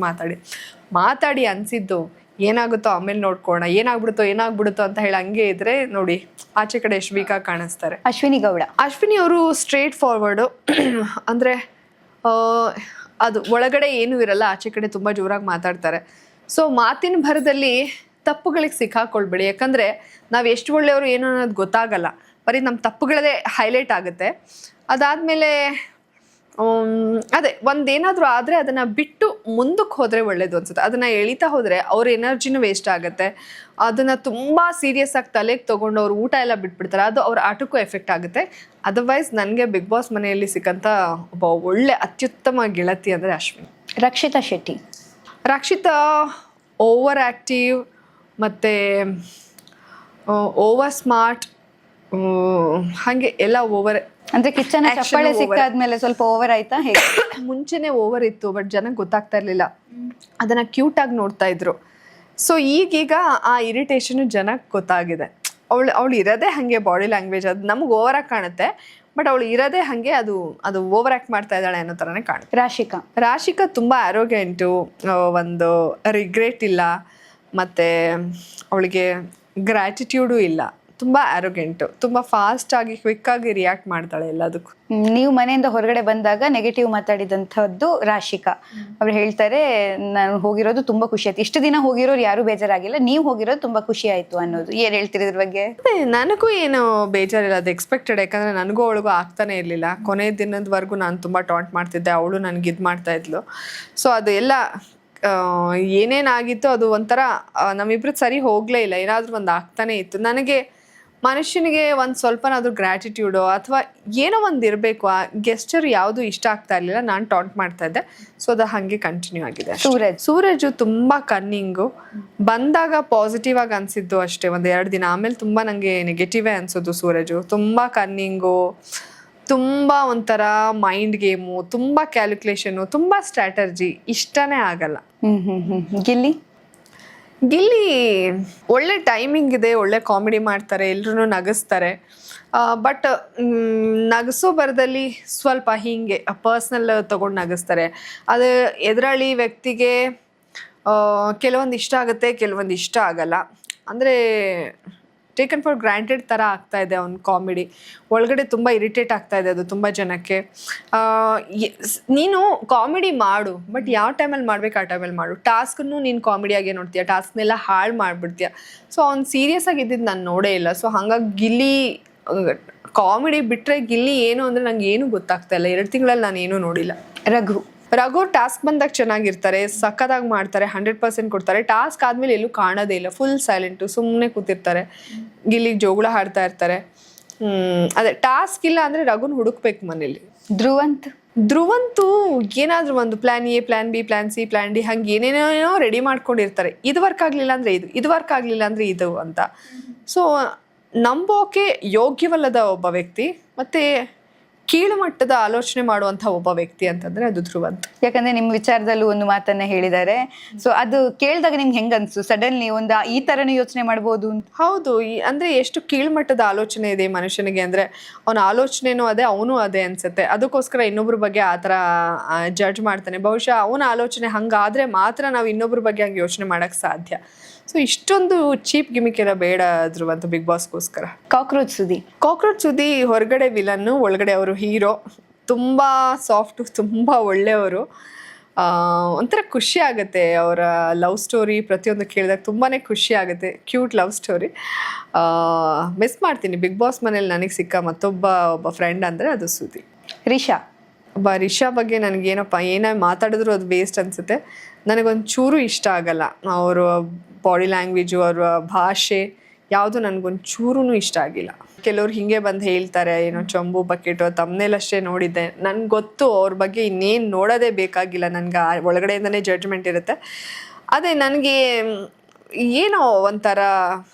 ಮಾತಾಡಿ ಅನಿಸಿದ್ದು ಏನಾಗುತ್ತೋ ಆಮೇಲೆ ನೋಡ್ಕೋಣ, ಏನಾಗ್ಬಿಡುತ್ತೋ ಅಂತ ಹೇಳಿ ಹಂಗೆ ಇದ್ರೆ ನೋಡಿ ಆಚೆ ಕಡೆ ಎಷ್ಟು ವೀಕಾಗಿ ಕಾಣಿಸ್ತಾರೆ. ಅಶ್ವಿನಿ ಅವರು ಸ್ಟ್ರೇಟ್ ಫಾರ್ವರ್ಡು. ಅಂದರೆ ಅದು ಒಳಗಡೆ ಏನೂ ಇರಲ್ಲ, ಆಚೆ ಕಡೆ ತುಂಬ ಜೋರಾಗಿ ಮಾತಾಡ್ತಾರೆ. ಸೊ ಮಾತಿನ ಭರದಲ್ಲಿ ತಪ್ಪುಗಳಿಗೆ ಸಿಕ್ಕಾಕೊಳ್ಬೇಡಿ. ಯಾಕಂದರೆ ನಾವು ಎಷ್ಟು ಒಳ್ಳೆಯವರು ಏನು ಅನ್ನೋದು ಗೊತ್ತಾಗಲ್ಲ, ಬರೀ ನಮ್ಮ ತಪ್ಪುಗಳದೇ ಹೈಲೈಟ್ ಆಗುತ್ತೆ. ಅದಾದಮೇಲೆ ಅದೇ ಒಂದೇನಾದರೂ ಆದರೆ ಅದನ್ನು ಬಿಟ್ಟು ಮುಂದಕ್ಕೆ ಹೋದರೆ ಒಳ್ಳೇದು ಅನ್ಸುತ್ತೆ. ಅದನ್ನು ಎಳಿತಾ ಹೋದರೆ ಅವ್ರ ಎನರ್ಜಿನೂ ವೇಸ್ಟ್ ಆಗುತ್ತೆ. ಅದನ್ನು ತುಂಬ ಸೀರಿಯಸ್ ಆಗಿ ತಲೆಗೆ ತೊಗೊಂಡು ಅವ್ರು ಊಟ ಎಲ್ಲ ಬಿಟ್ಬಿಡ್ತಾರೆ. ಅದು ಅವ್ರ ಆಟಕ್ಕೂ ಎಫೆಕ್ಟ್ ಆಗುತ್ತೆ. ಅದರ್ವೈಸ್ ನನಗೆ ಬಿಗ್ ಬಾಸ್ ಮನೆಯಲ್ಲಿ ಸಿಕ್ಕಂಥ ಒಬ್ಬ ಒಳ್ಳೆ ಅತ್ಯುತ್ತಮ ಗೆಳತಿ ಅಂದರೆ ಅಶ್ವಿನಿ. ರಕ್ಷಿತಾ ಶೆಟ್ಟಿ. ರಕ್ಷಿತಾ ಓವರ್ ಆ್ಯಕ್ಟಿವ್ ಮತ್ತು ಓವರ್ ಸ್ಮಾರ್ಟ್, ಹಾಗೆ ಎಲ್ಲ ಓವರ್. ಅಂದ್ರೆ ಕಿಚ್ಚನ ಚಪ್ಪಾಳೆ ಸಿಕ್ಕಾದ್ಮೇಲೆ ಸ್ವಲ್ಪ ಓವರ್ ಆಯ್ತಾ ಹೇಗೆ? ಮುಂಚೆನೆ ಓವರ್ ಇತ್ತು, ಬಟ್ ಜನಕ್ಕೆ ಗೊತ್ತಾಗ್ತಾ ಇರಲಿಲ್ಲ, ಅದನ್ನು ಕ್ಯೂಟಾಗಿ ನೋಡ್ತಾ ಇದ್ರು. ಸೊ ಈಗೀಗ ಆ ಇರಿಟೇಷನು ಜನಕ್ಕೆ ಗೊತ್ತಾಗಿದೆ. ಅವಳು ಇರೋದೇ ಹಾಗೆ, ಬಾಡಿ ಲ್ಯಾಂಗ್ವೇಜ್ ಅದು ನಮ್ಗೆ ಓವರಾಗಿ ಕಾಣುತ್ತೆ, ಬಟ್ ಅವಳು ಇರೋದೇ ಹಾಗೆ, ಅದು ಓವರ್ ಆ್ಯಕ್ಟ್ ಮಾಡ್ತಾ ಇದ್ದಾಳೆ ಅನ್ನೋ ಥರನೇ ಕಾಣುತ್ತೆ. ರಾಶಿಕಾ ತುಂಬ ಆರೋಗ್ಯಂಟು, ಒಂದು ರಿಗ್ರೆಟ್ ಇಲ್ಲ, ಮತ್ತು ಅವಳಿಗೆ ಗ್ರ್ಯಾಟಿಟ್ಯೂಡು ಇಲ್ಲ, ತುಂಬ ಆರೋಗ್ಯಂಟು, ತುಂಬ ಫಾಸ್ಟಾಗಿ ಕ್ವಿಕ್ಕಾಗಿ ರಿಯಾಕ್ಟ್ ಮಾಡ್ತಾಳೆ ಎಲ್ಲದಕ್ಕೂ. ನೀವು ಮನೆಯಿಂದ ಹೊರಗಡೆ ಬಂದಾಗ ನೆಗೆಟಿವ್ ಮಾತಾಡಿದಂಥದ್ದು ರಾಶಿಕಾ. ಅವ್ರು ಹೇಳ್ತಾರೆ, ನಾನು ಹೋಗಿರೋದು ತುಂಬ ಖುಷಿ ಆಯ್ತು, ಇಷ್ಟು ದಿನ ಹೋಗಿರೋರು ಯಾರು ಬೇಜಾರಾಗಿಲ್ಲ, ನೀವು ಹೋಗಿರೋದು ತುಂಬ ಖುಷಿ ಆಯ್ತು ಅನ್ನೋದು. ಏನು ಹೇಳ್ತೀರಿ ಇದ್ರ ಬಗ್ಗೆ? ನನಗೂ ಏನು ಬೇಜಾರಿಲ್ಲ, ಅದು ಎಕ್ಸ್ಪೆಕ್ಟೆಡ್. ಯಾಕಂದರೆ ನನಗೂ ಅವಳಿಗೂ ಆಗ್ತಾನೆ ಇರಲಿಲ್ಲ. ಕೊನೆ ದಿನದವರೆಗೂ ನಾನು ತುಂಬ ಟಾಂಟ್ ಮಾಡ್ತಿದ್ದೆ, ಅವಳು ನನಗೆ ಇದು ಮಾಡ್ತಾ ಇದ್ಲು. ಸೊ ಅದು ಎಲ್ಲ ಏನೇನಾಗಿತ್ತು ಅದು ಒಂಥರ ನಮ್ಮಿಬ್ರದ್ದು ಸರಿ ಹೋಗಲೇ ಇಲ್ಲ, ಏನಾದರೂ ಒಂದು ಆಗ್ತಾನೆ ಇತ್ತು. ನನಗೆ ಮನುಷ್ಯನಿಗೆ ಒಂದು ಸ್ವಲ್ಪನಾದ್ರೂ ಗ್ರ್ಯಾಟಿಟ್ಯೂಡೋ ಅಥವಾ ಏನೋ ಒಂದು ಇರಬೇಕು, ಆ ಗೆಸ್ಚರ್ ಯಾವುದು ಇಷ್ಟ ಆಗ್ತಾ ಇರಲಿಲ್ಲ, ನಾನು ಟಾಂಟ್ ಮಾಡ್ತಾ ಇದ್ದೆ. ಸೊ ಅದು ಹಾಗೆ ಕಂಟಿನ್ಯೂ ಆಗಿದೆ. ಸೂರಜು ತುಂಬ ಕನ್ನಿಂಗು, ಬಂದಾಗ ಪಾಸಿಟಿವ್ ಆಗಿ ಅನಿಸಿದ್ದು ಅಷ್ಟೇ, ಒಂದು 2 ದಿನ. ಆಮೇಲೆ ತುಂಬ ನನಗೆ ನೆಗೆಟಿವೇ ಅನಿಸೋದು. ಸೂರಜು ತುಂಬ ಕನ್ನಿಂಗು, ತುಂಬ ಒಂಥರ ಮೈಂಡ್ ಗೇಮು, ತುಂಬ ಕ್ಯಾಲ್ಕುಲೇಷನು, ತುಂಬ ಸ್ಟ್ರಾಟರ್ಜಿ, ಇಷ್ಟನೇ ಆಗಲ್ಲ. ಗಿಲ್ಲಿ ಒಳ್ಳೆ ಟೈಮಿಂಗ್ ಇದೆ, ಒಳ್ಳೆ ಕಾಮಿಡಿ ಮಾಡ್ತಾರೆ, ಎಲ್ಲರೂ ನಗಿಸ್ತಾರೆ. ಬಟ್ ನಗಿಸೋ ಬರದಲ್ಲಿ ಸ್ವಲ್ಪ ಹೀಗೆ ಪರ್ಸ್ನಲ್ ತೊಗೊಂಡು ನಗಿಸ್ತಾರೆ. ಅದು ಎದುರಾಳಿ ವ್ಯಕ್ತಿಗೆ ಕೆಲವೊಂದು ಇಷ್ಟ ಆಗುತ್ತೆ, ಕೆಲವೊಂದು ಇಷ್ಟ ಆಗಲ್ಲ. ಅಂದರೆ ಟೇಕನ್ ಫಾರ್ ಗ್ರಾಂಟೆಡ್ ಥರ ಆಗ್ತಾ ಇದೆ ಅವ್ನ ಕಾಮಿಡಿ. ಒಳಗಡೆ ತುಂಬ ಇರಿಟೇಟ್ ಆಗ್ತಾ ಇದೆ ಅದು ತುಂಬ ಜನಕ್ಕೆ. ನೀನು ಕಾಮಿಡಿ ಮಾಡು, ಬಟ್ ಯಾವ ಟೈಮಲ್ಲಿ ಮಾಡ್ಬೇಕು ಆ ಟೈಮಲ್ಲಿ ಮಾಡು. ಟಾಸ್ಕನ್ನು ನೀನು ಕಾಮಿಡಿಯಾಗೆ ನೋಡ್ತೀಯ, ಟಾಸ್ಕ್ನೆಲ್ಲ ಹಾಳು ಮಾಡಿಬಿಡ್ತೀಯ. ಸೊ ಅವ್ನು ಸೀರಿಯಸ್ ಆಗಿ ಇದ್ದಿದ್ದು ನಾನು ನೋಡೇ ಇಲ್ಲ. ಸೊ ಹಾಗಾಗಿ ಗಿಲ್ಲಿ ಕಾಮಿಡಿ ಬಿಟ್ಟರೆ ಗಿಲ್ಲಿ ಏನು ಅಂದರೆ ನಂಗೆ ಏನೂ ಗೊತ್ತಾಗ್ತಾ ಇಲ್ಲ. 2 ತಿಂಗಳಲ್ಲಿ ನಾನು ಏನೂ ನೋಡಿಲ್ಲ. ರಘು ಟಾಸ್ಕ್ ಬಂದಾಗ ಚೆನ್ನಾಗಿರ್ತಾರೆ, ಸಕ್ಕತ್ತಾಗಿ ಮಾಡ್ತಾರೆ, 100% ಕೊಡ್ತಾರೆ. ಟಾಸ್ಕ್ ಆದಮೇಲೆ ಎಲ್ಲೂ ಕಾಣೋದೇ ಇಲ್ಲ, ಫುಲ್ ಸೈಲೆಂಟು, ಸುಮ್ಮನೆ ಕೂತಿರ್ತಾರೆ, ಗಿಲ್ಲಿಗೆ ಜೋಗುಳ ಹಾಡ್ತಾ ಇರ್ತಾರೆ. ಅದೇ ಟಾಸ್ಕ್ ಇಲ್ಲ ಅಂದರೆ ರಘುನ ಹುಡುಕ್ಬೇಕು ಮನೇಲಿ. ಧ್ರುವಂತು ಏನಾದರೂ ಒಂದು plan A, plan B, plan C, plan D, ಹಂಗೆ ಏನೇನೋ ರೆಡಿ ಮಾಡ್ಕೊಂಡಿರ್ತಾರೆ. ಇದು ವರ್ಕ್ ಆಗಲಿಲ್ಲ ಅಂದರೆ ಇದು ವರ್ಕ್ ಆಗಲಿಲ್ಲ ಅಂದರೆ ಇದು ಅಂತ. ಸೊ ನಂಬೋಕೆ ಯೋಗ್ಯವಲ್ಲದ ಒಬ್ಬ ವ್ಯಕ್ತಿ, ಮತ್ತು ಕೀಳು ಮಟ್ಟದ ಆಲೋಚನೆ ಮಾಡುವಂಥ ಒಬ್ಬ ವ್ಯಕ್ತಿ ಅಂತಂದರೆ ಅದು ಧ್ರುವಂತ್. ಯಾಕಂದರೆ ನಿಮ್ಮ ವಿಚಾರದಲ್ಲೂ ಒಂದು ಮಾತನ್ನು ಹೇಳಿದ್ದಾರೆ. ಸೊ ಅದು ಕೇಳಿದಾಗ ನಿಮ್ಗೆ ಹೆಂಗೆ ಅನಿಸ್ತು? ಸಡನ್ಲಿ ಒಂದು ಈ ಥರನೂ ಯೋಚನೆ ಮಾಡ್ಬೋದು ಅಂತ. ಹೌದು, ಅಂದರೆ ಎಷ್ಟು ಕೀಳ್ಮಟ್ಟದ ಆಲೋಚನೆ ಇದೆ ಮನುಷ್ಯನಿಗೆ ಅಂದರೆ ಅವನ ಆಲೋಚನೆನೂ ಅದೇ, ಅವನು ಅದೇ ಅನಿಸುತ್ತೆ. ಅದಕ್ಕೋಸ್ಕರ ಇನ್ನೊಬ್ರ ಬಗ್ಗೆ ಆ ಥರ ಜಡ್ಜ್ ಮಾಡ್ತಾನೆ. ಬಹುಶಃ ಅವನ ಆಲೋಚನೆ ಹಂಗಾದರೆ ಮಾತ್ರ ನಾವು ಇನ್ನೊಬ್ರ ಬಗ್ಗೆ ಹಂಗೆ ಯೋಚನೆ ಮಾಡೋಕ್ಕೆ ಸಾಧ್ಯ. ಸೊ ಇಷ್ಟೊಂದು ಚೀಪ್ ಗಿಮಿಕ್ ಎಲ್ಲ ಬೇಡ ಧ್ರುವಂತ ಬಿಗ್ ಬಾಸ್ಗೋಸ್ಕರ. ಕಾಕ್ರೋಚ್ ಸುದಿ ಹೊರಗಡೆ ವಿಲನ್ನು, ಒಳಗಡೆ ಅವರು ಹೀರೋ. ತುಂಬ ಸಾಫ್ಟು, ತುಂಬ ಒಳ್ಳೆಯವರು. ಒಂಥರ ಖುಷಿ ಆಗುತ್ತೆ ಅವರ ಲವ್ ಸ್ಟೋರಿ ಪ್ರತಿಯೊಂದು ಕೇಳಿದಾಗ, ತುಂಬಾ ಖುಷಿ ಆಗುತ್ತೆ. Cute love story. ಮಿಸ್ ಮಾಡ್ತೀನಿ ಬಿಗ್ ಬಾಸ್ ಮನೇಲಿ ನನಗೆ ಸಿಕ್ಕ ಒಬ್ಬ ಫ್ರೆಂಡ್ ಅಂದರೆ ಅದು ಸುದಿ. ರಿಷಾ ಬಗ್ಗೆ ನನಗೇನಪ್ಪ ಏನೇ ಮಾತಾಡಿದ್ರು ಅದು ವೇಸ್ಟ್ ಅನಿಸುತ್ತೆ. ನನಗೊಂದು ಚೂರು ಇಷ್ಟ ಆಗಲ್ಲ. ಅವರು ಬಾಡಿ ಲ್ಯಾಂಗ್ವೇಜು, ಅವರ ಭಾಷೆ ಯಾವುದು ನನಗೊಂದು ಚೂರೂ ಇಷ್ಟ ಆಗಿಲ್ಲ. ಕೆಲವ್ರು ಹೀಗೆ ಬಂದು ಹೇಳ್ತಾರೆ, ಏನೋ ಚಂಬು ಬಕೆಟು ತಮ್ಮನೇಲಷ್ಟೇ ನೋಡಿದ್ದೆ. ನನಗೆ ಗೊತ್ತು ಅವ್ರ ಬಗ್ಗೆ ಇನ್ನೇನು ನೋಡೋದೇ ಬೇಕಾಗಿಲ್ಲ, ನನಗೆ ಒಳಗಡೆಯಿಂದನೇ ಜಡ್ಜ್ಮೆಂಟ್ ಇರುತ್ತೆ. ಅದೇ ನನಗೆ ಏನೋ ಒಂಥರ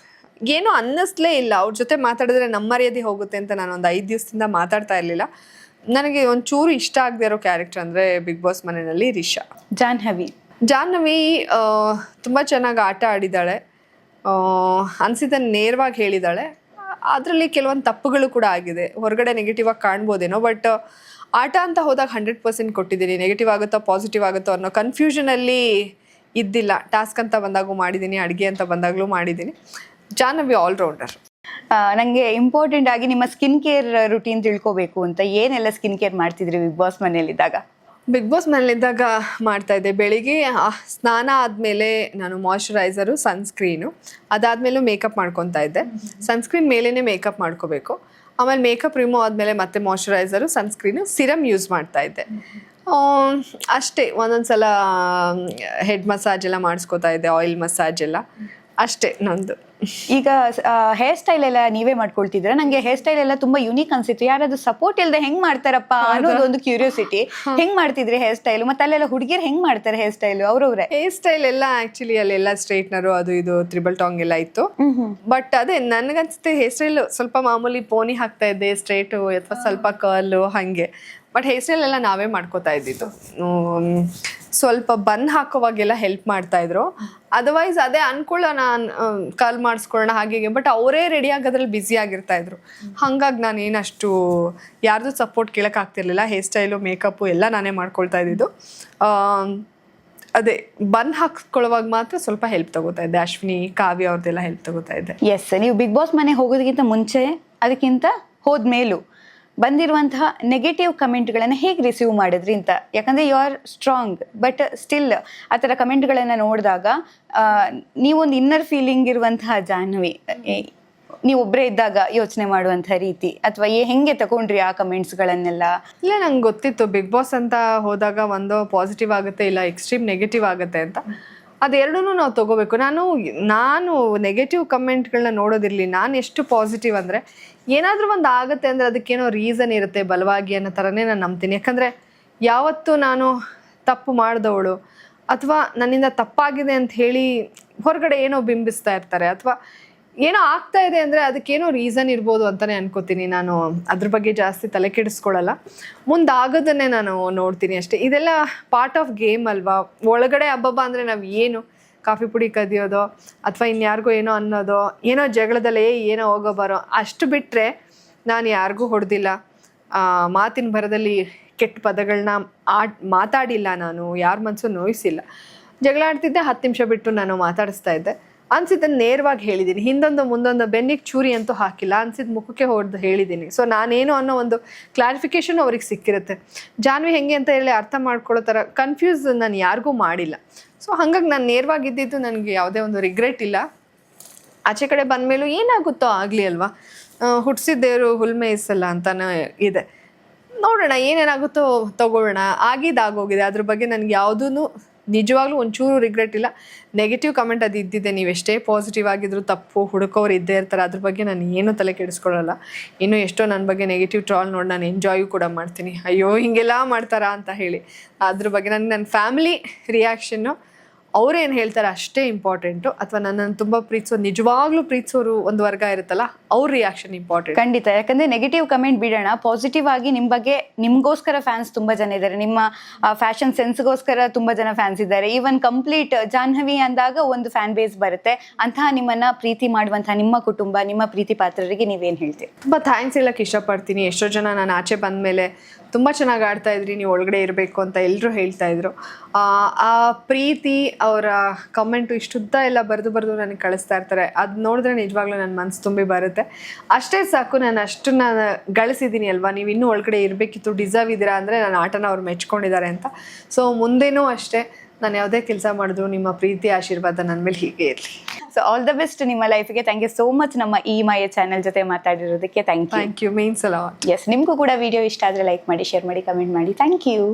ಏನೋ ಅನ್ನಿಸ್ಲೇ ಇಲ್ಲ. ಅವ್ರ ಜೊತೆ ಮಾತಾಡಿದ್ರೆ ನಮ್ಮ ಮರ್ಯಾದೆ ಹೋಗುತ್ತೆ ಅಂತ ನಾನು ಒಂದು 5 ದಿವಸದಿಂದ ಮಾತಾಡ್ತಾ ಇರಲಿಲ್ಲ. ನನಗೆ ಒಂಚೂರು ಇಷ್ಟ ಆಗದೆ ಇರೋ ಕ್ಯಾರೆಕ್ಟರ್ ಅಂದರೆ ಬಿಗ್ ಬಾಸ್ ಮನೆಯಲ್ಲಿ ರಿಷಾ. ಜಾಹ್ನವಿ ತುಂಬ ಚೆನ್ನಾಗಿ ಆಟ ಆಡಿದ್ದಾಳೆ, ಅನಿಸಿದ್ದನ್ನು ನೇರವಾಗಿ ಹೇಳಿದ್ದಾಳೆ. ಅದರಲ್ಲಿ ಕೆಲವೊಂದು ತಪ್ಪುಗಳು ಕೂಡ ಆಗಿದೆ, ಹೊರಗಡೆ ನೆಗೆಟಿವ್ ಆಗಿ ಕಾಣ್ಬೋದೇನೋ. ಬಟ್ ಆಟ ಅಂತ ಹೋದಾಗ 100% ಕೊಟ್ಟಿದ್ದೀನಿ. ನೆಗೆಟಿವ್ ಆಗುತ್ತೋ ಪಾಸಿಟಿವ್ ಆಗುತ್ತೋ ಅನ್ನೋ ಕನ್ಫ್ಯೂಷನಲ್ಲಿ ಇದ್ದಿಲ್ಲ. ಟಾಸ್ಕ್ ಅಂತ ಬಂದಾಗೂ ಮಾಡಿದ್ದೀನಿ, ಅಡುಗೆ ಅಂತ ಬಂದಾಗಲೂ ಮಾಡಿದ್ದೀನಿ. ಜಾಹ್ನವಿ ಆಲ್ರೌಂಡರ್. ನನಗೆ ಇಂಪಾರ್ಟೆಂಟ್ ಆಗಿ ನಿಮ್ಮ ಸ್ಕಿನ್ ಕೇರ್ ರುಟೀನ್ ತಿಳ್ಕೊಬೇಕು ಅಂತ. ಏನೆಲ್ಲ ಸ್ಕಿನ್ ಕೇರ್ ಮಾಡ್ತಿದ್ರಿ ಬಿಗ್ ಬಾಸ್ ಮನೆಯಲ್ಲಿದ್ದಾಗ? ಬಿಗ್ ಬಾಸ್ ಮನೆಯಲ್ಲಿದ್ದಾಗ ಮಾಡ್ತಾಯಿದ್ದೆ. ಬೆಳಿಗ್ಗೆ ಸ್ನಾನ ಆದಮೇಲೆ ನಾನು ಮಾಯ್ಶ್ಚರೈಸರು, ಸನ್ಸ್ಕ್ರೀನು, ಅದಾದಮೇಲೂ ಮೇಕಪ್ ಮಾಡ್ಕೊತಾ ಇದ್ದೆ. ಸನ್ಸ್ಕ್ರೀನ್ ಮೇಲೇ ಮೇಕಪ್ ಮಾಡ್ಕೋಬೇಕು. ಆಮೇಲೆ ಮೇಕಪ್ ರಿಮೂವ್ ಆದಮೇಲೆ ಮತ್ತೆ ಮಾಯ್ಶ್ಚರೈಸರು, ಸನ್ಸ್ಕ್ರೀನು, ಸಿರಮ್ ಯೂಸ್ ಮಾಡ್ತಾಯಿದ್ದೆ. ಅಷ್ಟೇ. ಒಂದೊಂದು ಸಲ ಹೆಡ್ ಮಸಾಜ್ ಎಲ್ಲ ಮಾಡಿಸ್ಕೋತಾ ಇದ್ದೆ, ಆಯಿಲ್ ಮಸಾಜ್ ಎಲ್ಲ. ಅಷ್ಟೇ ನಂದು. ಈಗ ಹೇರ್ ಸ್ಟೈಲ್ ಎಲ್ಲ ನೀವೇ ಮಾಡ್ಕೊಳ್ತಿದ್ರ? ನಂಗೆ ಹೇರ್ ಸ್ಟೈಲ್ ಎಲ್ಲ ತುಂಬಾ ಯುನೀಕ್ ಅನ್ಸಿತ್ತು. ಯಾರಾದ್ರೂ ಸಪೋರ್ಟ್ ಇಲ್ಲದೆ ಹೆಂಗ್ ಮಾಡ್ತಾರಪ್ಪ ಅನ್ನೋದು ಒಂದು ಕ್ಯೂರಿಯಾಸಿಟಿ. ಹೆಂಗ್ ಮಾಡ್ತಿದ್ರಿ ಹೇರ್ ಸ್ಟೈಲ್? ಮತ್ತೆ ಅಲ್ಲೆಲ್ಲ ಹುಡುಗಿಯರು ಹೆಂಗ್ ಮಾಡ್ತಾರೆ ಹೇರ್ ಸ್ಟೈಲ್? ಅವ್ರವ್ರೆ ಹೇರ್ ಸ್ಟೈಲ್ ಎಲ್ಲ ಆಕ್ಚುಲಿ ಅಲ್ಲೆಲ್ಲ ಸ್ಟ್ರೈಟ್ನರು ಅದು ಇದು ತ್ರಿಬಲ್ ಟಾಂಗ್ ಎಲ್ಲ ಇತ್ತು. ಬಟ್ ಅದೇ ನನ್ಗನ್ಸುತ್ತೆ ಹೇರ್ ಸ್ಟೈಲ್ ಸ್ವಲ್ಪ ಮಾಮೂಲಿ ಪೋನಿ ಹಾಕ್ತಾ ಇದ್ದೆ, ಸ್ಟ್ರೈಟು ಅಥವಾ ಸ್ವಲ್ಪ ಕರ್ಲು ಹಾಗೆ. ಬಟ್ ಹೇರ್ ಸ್ಟೈಲ್ ಎಲ್ಲ ನಾವೇ ಮಾಡ್ಕೋತಾ ಇದ್ದಿದ್ದು. ಸ್ವಲ್ಪ ಬನ್ ಹಾಕೋವಾಗೆಲ್ಲ ಹೆಲ್ಪ್ ಮಾಡ್ತಾ ಇದ್ರು. ಅದರ್ವೈಸ್ ಅದೇ ಅನ್ಕೊಳ್ಳೋಣ ಕರ್ಲ್ ಮಾಡಿಸ್ಕೊಳ್ಳೋಣ ಹಾಗೆ. ಬಟ್ ಅವರೇ ರೆಡಿ ಆಗೋದ್ರಲ್ಲಿ ಬ್ಯುಸಿ ಆಗಿರ್ತಾ ಇದ್ರು. ಹಾಗಾಗಿ ನಾನು ಏನಷ್ಟು ಯಾರ್ದು ಸಪೋರ್ಟ್ ಕೇಳಕ್ ಆಗ್ತಿರ್ಲಿಲ್ಲ. ಹೇರ್ ಸ್ಟೈಲು ಮೇಕಪ್ಪು ಎಲ್ಲ ನಾನೇ ಮಾಡ್ಕೊಳ್ತಾ ಇದ್ದಿದ್ದು. ಅದೇ ಬನ್ ಹಾಕ್ಕೊಳ್ಳುವಾಗ ಮಾತ್ರ ಸ್ವಲ್ಪ ಹೆಲ್ಪ್ ತಗೋತಾ ಇದ್ದೆ. ಅಶ್ವಿನಿ, ಕಾವ್ಯ ಅವ್ರದ್ದೆಲ್ಲ ಹೆಲ್ಪ್ ತಗೋತಾ ಇದ್ದೆ. ಎಸ್, ನೀವು ಬಿಗ್ ಬಾಸ್ ಮನೆ ಹೋಗೋದಕ್ಕಿಂತ ಮುಂಚೆ, ಅದಕ್ಕಿಂತ ಹೋದ್ಮೇಲೂ ಬಂದಿರುವಂತಹ ನೆಗೆಟಿವ್ ಕಮೆಂಟ್ಗಳನ್ನು ಹೇಗೆ ರಿಸೀವ್ ಮಾಡಿದ್ರಿ ಅಂತ? ಯಾಕಂದರೆ you are strong, but still ಆ ಥರ ಕಮೆಂಟ್ಗಳನ್ನು ನೋಡಿದಾಗ ನೀವೊಂದು ಇನ್ನರ್ ಫೀಲಿಂಗ್ ಇರುವಂತಹ ಜಾಹ್ನವಿ, ನೀವೊಬ್ಬರೇ ಇದ್ದಾಗ ಯೋಚನೆ ಮಾಡುವಂತಹ ರೀತಿ, ಅಥವಾ ಹೆಂಗೆ ತಗೊಂಡ್ರಿ ಆ ಕಮೆಂಟ್ಸ್ಗಳನ್ನೆಲ್ಲ? ಇಲ್ಲ, ನಂಗೆ ಗೊತ್ತಿತ್ತು ಬಿಗ್ ಬಾಸ್ ಅಂತ ಹೋದಾಗ ಒಂದು ಪಾಸಿಟಿವ್ ಆಗುತ್ತೆ, ಇಲ್ಲ ಎಕ್ಸ್ಟ್ರೀಮ್ ನೆಗೆಟಿವ್ ಆಗುತ್ತೆ ಅಂತ. ಅದೆರಡೂ ನಾವು ತಗೋಬೇಕು. ನಾನು ನೆಗೆಟಿವ್ ಕಮೆಂಟ್ಗಳನ್ನ ನೋಡೋದಿರಲಿ, ನಾನು ಎಷ್ಟು ಪಾಸಿಟಿವ್ ಅಂದರೆ ಏನಾದರೂ ಒಂದು ಆಗುತ್ತೆ ಅಂದರೆ ಅದಕ್ಕೇನೋ ರೀಸನ್ ಇರುತ್ತೆ ಬಲವಾಗಿ ಅನ್ನೋ ಥರನೇ ನಾನು ನಂಬ್ತೀನಿ. ಯಾಕಂದರೆ ಯಾವತ್ತೂ ನಾನು ತಪ್ಪು ಮಾಡಿದವಳು ಅಥವಾ ನನ್ನಿಂದ ತಪ್ಪಾಗಿದೆ ಅಂತ ಹೇಳಿ ಹೊರಗಡೆ ಏನೋ ಬಿಂಬಿಸ್ತಾ ಇರ್ತಾರೆ, ಅಥವಾ ಏನೋ ಆಗ್ತಾ ಇದೆ ಅಂದರೆ ಅದಕ್ಕೇನೋ ರೀಸನ್ ಇರ್ಬೋದು ಅಂತಲೇ ಅನ್ಕೋತೀನಿ. ನಾನು ಅದ್ರ ಬಗ್ಗೆ ಜಾಸ್ತಿ ತಲೆ ಕೆಡಿಸ್ಕೊಳ್ಳಲ್ಲ, ಮುಂದಾಗೋದನ್ನೇ ನಾನು ನೋಡ್ತೀನಿ ಅಷ್ಟೇ. ಇದೆಲ್ಲ ಪಾರ್ಟ್ ಆಫ್ ಗೇಮ್ ಅಲ್ವಾ. ಒಳಗಡೆ ಹಬ್ಬ ಅಂದರೆ ನಾವು ಏನು ಕಾಫಿ ಪುಡಿ ಕದಿಯೋದೋ ಅಥವಾ ಇನ್ಯಾರಿಗೋ ಏನೋ ಅನ್ನೋದೋ, ಏನೋ ಜಗಳದಲ್ಲೇ ಏನೋ ಹೋಗೋ ಬರೋ ಅಷ್ಟು ಬಿಟ್ಟರೆ ನಾನು ಯಾರಿಗೂ ಹೊಡೆದಿಲ್ಲ. ಮಾತಿನ ಭರದಲ್ಲಿ ಕೆಟ್ಟ ಪದಗಳನ್ನ ಮಾತಾಡಿಲ್ಲ. ನಾನು ಯಾರ ಮನಸ್ಸು ನೋಯಿಸಿಲ್ಲ. ಜಗಳ ಆಡ್ತಿದ್ದೆ, 10 ನಿಮಿಷ ಬಿಟ್ಟು ನಾನು ಮಾತಾಡಿಸ್ತಾ ಇದ್ದೆ. ಅನ್ಸಿದ್ದ ನೇರವಾಗಿ ಹೇಳಿದ್ದೀನಿ. ಹಿಂದೊಂದು ಮುಂದೊಂದು ಬೆನ್ನಿಗೆ ಚೂರಿ ಅಂತೂ ಹಾಕಿಲ್ಲ. ಅನ್ಸಿದ್ದು ಮುಖಕ್ಕೆ ಹೊಡೆದು ಹೇಳಿದ್ದೀನಿ. ಸೊ ನಾನೇನು ಅನ್ನೋ ಒಂದು ಕ್ಲಾರಿಫಿಕೇಶನ್ ಅವ್ರಿಗೆ ಸಿಕ್ಕಿರುತ್ತೆ. ಜಾನ್ವಿ ಹೆಂಗೆ ಅಂತ ಹೇಳಿ ಅರ್ಥ ಮಾಡ್ಕೊಳ್ಳೋ ಥರ ಕನ್ಫ್ಯೂಸ್ ನಾನು ಯಾರಿಗೂ ಮಾಡಿಲ್ಲ. ಸೊ ಹಾಗಾಗಿ ನಾನು ನೇರವಾಗಿದ್ದಿದ್ದು ನನಗೆ ಯಾವುದೇ ಒಂದು ರಿಗ್ರೆಟ್ ಇಲ್ಲ. ಆಚೆ ಕಡೆ ಬಂದಮೇಲೂ ಏನಾಗುತ್ತೋ ಆಗಲಿ ಅಲ್ವಾ, ಹುಟ್ಟಿಸಿದ್ದೇವರು ಹುಲ್ಮೇಯಿಸಲ್ಲ ಅಂತಲೇ ಇದೆ. ನೋಡೋಣ ಏನೇನಾಗುತ್ತೋ ತಗೊಳ್ಳೋಣ. ಆಗಿದ್ದಾಗೋಗಿದೆ. ಅದ್ರ ಬಗ್ಗೆ ನನಗೆ ಯಾವುದೂ ನಿಜವಾಗ್ಲೂ ಒಂಚೂರು ರಿಗ್ರೆಟ್ ಇಲ್ಲ. ನೆಗೆಟಿವ್ ಕಮೆಂಟ್ ಅದು ಇದ್ದಿದ್ದೆ. ನೀವು ಎಷ್ಟೇ ಪಾಸಿಟಿವ್ ಆಗಿದ್ರು ತಪ್ಪು ಹುಡುಕೋರು ಇದ್ದೇ ಇರ್ತಾರೆ. ಅದ್ರ ಬಗ್ಗೆ ನಾನು ಏನೂ ತಲೆ ಕೆಡಿಸ್ಕೊಳ್ಳಲ್ಲ. ಇನ್ನೂ ಎಷ್ಟೋ ನನ್ನ ಬಗ್ಗೆ ನೆಗೆಟಿವ್ ಟ್ರಾಲ್ ನೋಡಿ ನಾನು ಎಂಜಾಯು ಕೂಡ ಮಾಡ್ತೀನಿ. ಅಯ್ಯೋ ಹಿಂಗೆಲ್ಲ ಮಾಡ್ತಾರಾ ಅಂತ ಹೇಳಿ. ಅದ್ರ ಬಗ್ಗೆ ನನ್ನ ಫ್ಯಾಮಿಲಿ ರಿಯಾಕ್ಷನ್ನು, ಅವ್ರೇನು ಹೇಳ್ತಾರೆ ಅಷ್ಟೇ ಇಂಪಾರ್ಟೆಂಟು. ಅಥವಾ ನನ್ನನ್ನು ತುಂಬ ನಿಜವಾಗ್ಲೂ ಪ್ರೀತಿಸೋರು ಒಂದು ವರ್ಗ ಇರುತ್ತಲ್ಲ, ಅವ್ರ ರಿಯಾಕ್ಷನ್ ಇಂಪಾರ್ಟೆಂಟ್. ಖಂಡಿತ. ಯಾಕಂದ್ರೆ ನೆಗೆಟಿವ್ ಕಮೆಂಟ್ ಬಿಡೋಣ, ಪಾಸಿಟಿವ್ ಆಗಿ ನಿಮ್ಮ ಬಗ್ಗೆ ನಿಮ್ಗೋಸ್ಕರ ಫ್ಯಾನ್ಸ್ ತುಂಬಾ ಜನ ಇದ್ದಾರೆ. ನಿಮ್ಮ ಫ್ಯಾಷನ್ ಸೆನ್ಸ್ಗೋಸ್ಕರ ತುಂಬಾ ಜನ ಫ್ಯಾನ್ಸ್ ಇದ್ದಾರೆ. ಈವನ್ ಕಂಪ್ಲೀಟ್ ಜಾಹ್ನವಿ ಅಂದಾಗ ಒಂದು ಫ್ಯಾನ್ ಬೇಸ್ ಬರುತ್ತೆ. ಅಂತಹ ನಿಮ್ಮನ್ನ ಪ್ರೀತಿ ಮಾಡುವಂತಹ ನಿಮ್ಮ ಕುಟುಂಬ, ನಿಮ್ಮ ಪ್ರೀತಿ ಪಾತ್ರರಿಗೆ ನೀವೇನು ಹೇಳ್ತೀರಿ? ತುಂಬ ಥ್ಯಾಂಕ್ಸ್ ಹೇಳಕ್ಕೆ ಇಷ್ಟಪಡ್ತೀನಿ. ಎಷ್ಟೋ ಜನ ನಾನು ಆಚೆ ಬಂದ ಮೇಲೆ ತುಂಬ ಚೆನ್ನಾಗಿ ಆಡ್ತಾ ಇದ್ರಿ, ನೀವು ಒಳಗಡೆ ಇರಬೇಕು ಅಂತ ಎಲ್ಲರೂ ಹೇಳ್ತಾ ಇದ್ರು. ಆ ಪ್ರೀತಿ, ಅವರ ಕಮೆಂಟು ಇಷ್ಟುದ್ದ ಎಲ್ಲ ಬರೆದು ನನಗೆ ಕಳಿಸ್ತಾ ಇರ್ತಾರೆ. ಅದು ನೋಡಿದ್ರೆ ನಿಜವಾಗ್ಲೂ ನನ್ನ ಮನಸ್ಸು ತುಂಬಿ ಬರುತ್ತೆ. ಅಷ್ಟೇ ಸಾಕು, ನಾನು ಅಷ್ಟನ್ನ ಗಳಿಸಿದ್ದೀನಿ ಅಲ್ವಾ. ನೀವು ಇನ್ನೂ ಒಳಗಡೆ ಇರಬೇಕಿತ್ತು, ಡಿಸರ್ವ್ ಇದ್ದೀರಾ ಅಂದರೆ ನನ್ನ ಆಟನ ಅವ್ರು ಮೆಚ್ಕೊಂಡಿದ್ದಾರೆ ಅಂತ. ಸೊ ಮುಂದೇನೂ ಅಷ್ಟೇ, ನಾನು ಯಾವುದೇ ಕೆಲಸ ಮಾಡಿದ್ರು ನಿಮ್ಮ ಪ್ರೀತಿ ಆಶೀರ್ವಾದ ನನ್ನ ಮೇಲೆ ಹೀಗೆ ಇರಲಿ. ಸೊ ಆಲ್ ದ ಬೆಸ್ಟ್ ನಿಮ್ಮ ಲೈಫಿಗೆ. ಥ್ಯಾಂಕ್ ಯು ಸೋ ಮಚ್ ನಮ್ಮ ಈ ಮಾಯೆ ಚಾನೆಲ್ ಜೊತೆ ಮಾತಾಡಿರೋದಕ್ಕೆ. Thank you, means a lot. Yes, ನಿಮಗೂ ಕೂಡ ವಿಡಿಯೋ ಇಷ್ಟ ಆದರೆ ಲೈಕ್ ಮಾಡಿ, ಶೇರ್ ಮಾಡಿ, ಕಮೆಂಟ್ ಮಾಡಿ. Thank you.